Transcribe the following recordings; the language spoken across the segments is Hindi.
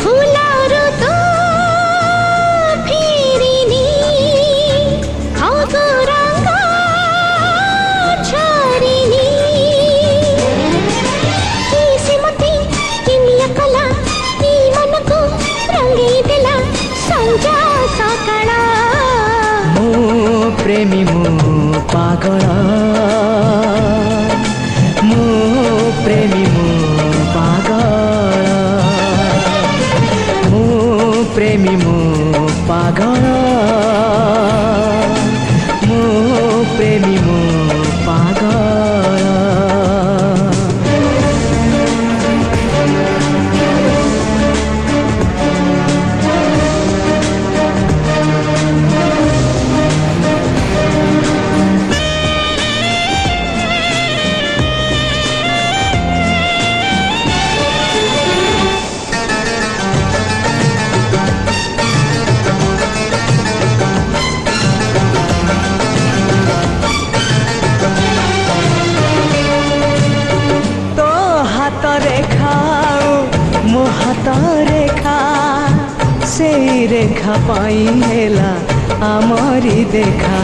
फुलारो तो फेरिनी अगरंगा छरिनी किसिमती किमिया कला ई मन को रंगी देला संजा सकाळ मो प्रेमी मो पागल मो प्रेमी मो पागल मो प्रेमी मो पागल मो प्रेमी मो पागल। मो हाथ रेखा से रेखा पाई हेला आमरी देखा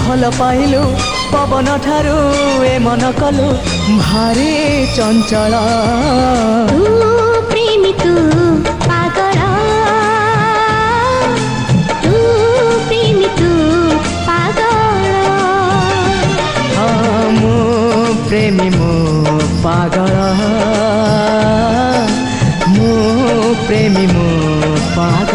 भल पाइलु पवन ठारू ए मन कलु भारी चंचल तू प्रेमी तू पागल तू प्रेमी तू पागल मो प्रेमी मो पागल मो प्रेमी मो पागल।